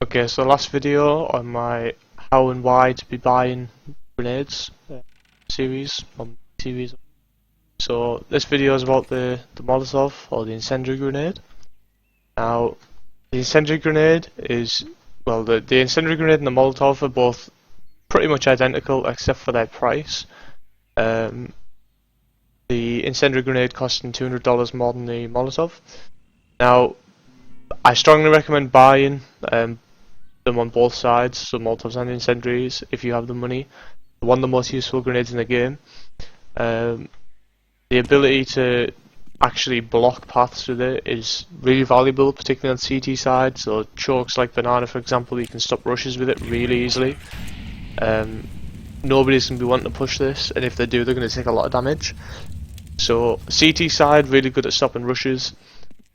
Okay, so last video on my how and why to be buying grenades series on series. So this video is about the molotov or the incendiary grenade. Now the incendiary grenade is the incendiary grenade and the molotov are both pretty much identical except for their price. The incendiary grenade costing $200 more than the molotov. Now I strongly recommend buying them on both sides, so molotovs and incendiaries, if you have the money. One of the most useful grenades in the game. The ability to actually block paths with it is really valuable, particularly on CT side. So chokes like banana, for example, you can stop rushes with it really easily. Nobody's going to be wanting to push this, and if they do, they're going to take a lot of damage. So CT side, really good at stopping rushes,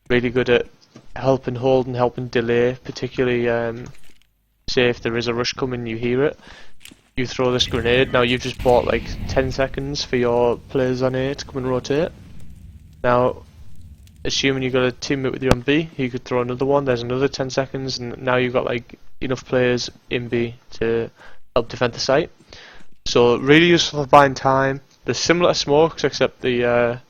really good at helping hold and helping delay, particularly say if there is a rush coming, you hear it, you throw this grenade. Now you've just bought like 10 seconds for your players on A to come and rotate. Now assuming you've got a teammate with you on B, you could throw another one, there's another 10 seconds, and now you've got like enough players in B to help defend the site. So really useful for buying time. They're similar to smokes, except they're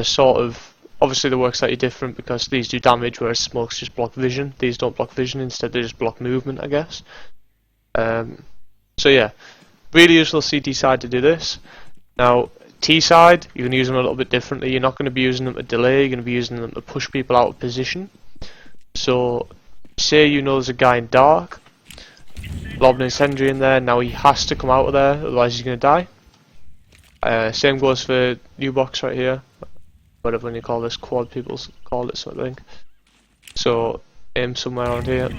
sort of, obviously they work slightly different because these do damage, whereas smokes just block vision. These don't block vision, instead they just block movement, I guess. So yeah, really useful CT side to do this. Now T side, you can use them a little bit differently. You're not going to be using them to delay, you're going to be using them to push people out of position. So say you know there's a guy in dark, lob an incendiary in there, now he has to come out of there, otherwise he's going to die. Same goes for new box right here, whatever you call this, quad people call it, sort of thing. So aim somewhere around here.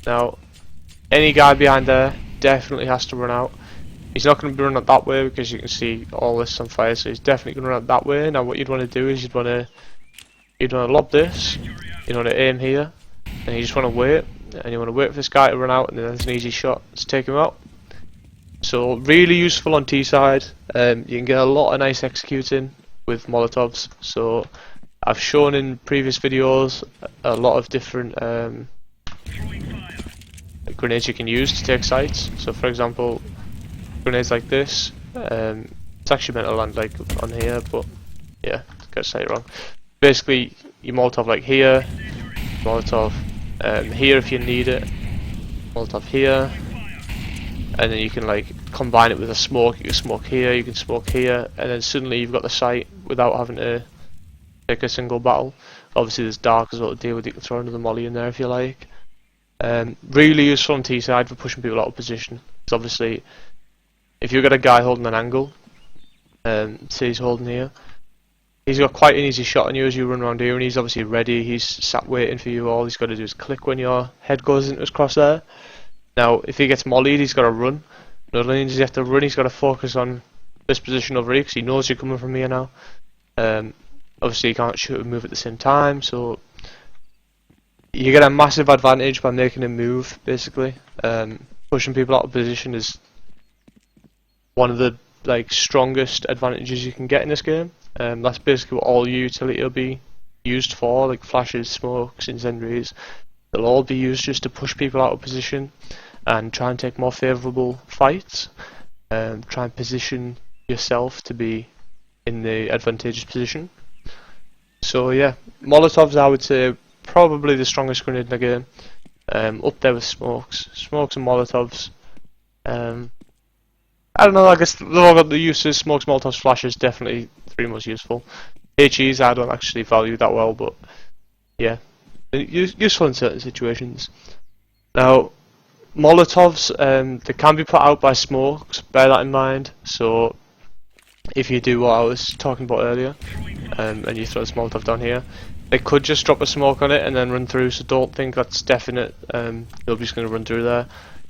Now any guy behind there definitely has to run out. He's not going to be running out that way because you can see all this on fire, so he's definitely going to run out that way. Now what you'd want to do is you'd want to lob this, you want to aim here, and you just want to wait, and you want to wait for this guy to run out, and then there's an easy shot to take him out. So really useful on T side. You can get a lot of nice executing with molotovs. So I've shown in previous videos a lot of different grenades you can use to take sites. So for example, grenades like this, it's actually meant to land like on here, but yeah, got to say it wrong. Basically you molotov like here, molotov here if you need it, molotov here, and then you can like combine it with a smoke. You can smoke here, you can smoke here, and then suddenly you've got the site without having to pick a single battle. Obviously there's dark as well to deal with, you can throw another molly in there if you like. Really useful on T side for pushing people out of position. Because obviously if you've got a guy holding an angle, say he's holding here, he's got quite an easy shot on you as you run around here, and he's obviously ready, he's sat waiting for you. All he's got to do is click when your head goes into his crosshair. Now if he gets mollied, he's got to run. Not only does he have to run, he's got to focus on this position over here because he knows you're coming from here now. Obviously you can't shoot and move at the same time, so you get a massive advantage by making him move, basically. Pushing people out of position is one of the strongest advantages you can get in this game. That's basically what all your utility will be used for, like flashes, smokes, incendiaries. They'll all be used just to push people out of position and try and take more favourable fights. Try and position yourself to be in the advantageous position. So yeah, molotovs I would say probably the strongest grenade in the game. Up there with smokes and molotovs. I don't know, I guess they've all got the uses. Smokes, molotovs, flashes, definitely three most useful. HEs I don't actually value that well, but yeah, useful in certain situations. Now molotovs, they can be put out by smokes, bear that in mind. So if you do what I was talking about earlier, and you throw this molotov down here, they could just drop a smoke on it and then run through, so don't think that's definite. Nobody's going to run through there.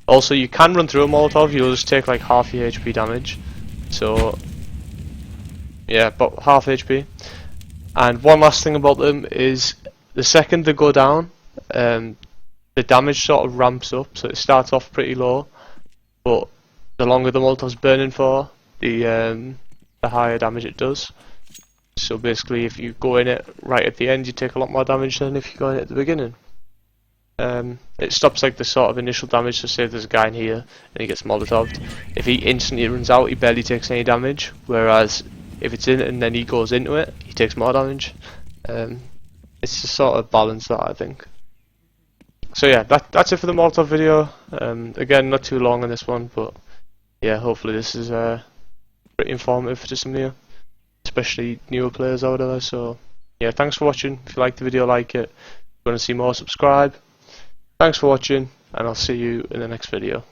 Also, you can run through a molotov, you'll just take like half your HP damage. So yeah, about half HP. And one last thing about them is the second they go down, the damage sort of ramps up. So it starts off pretty low, but the longer the molotov's burning for, the higher damage it does. So basically if you go in it right at the end, you take a lot more damage than if you go in it at the beginning. It stops like the sort of initial damage. So say there's a guy in here and he gets molotoved. If he instantly runs out, he barely takes any damage. Whereas if it's in and then he goes into it, he takes more damage. It's a sort of balance that I think. So yeah, that's it for the Molotov video. Again, not too long on this one, but yeah, hopefully this is pretty informative to some of you, especially newer players or whatever. So yeah, thanks for watching. If you liked the video, like it. If you want to see more, subscribe. Thanks for watching, and I'll see you in the next video.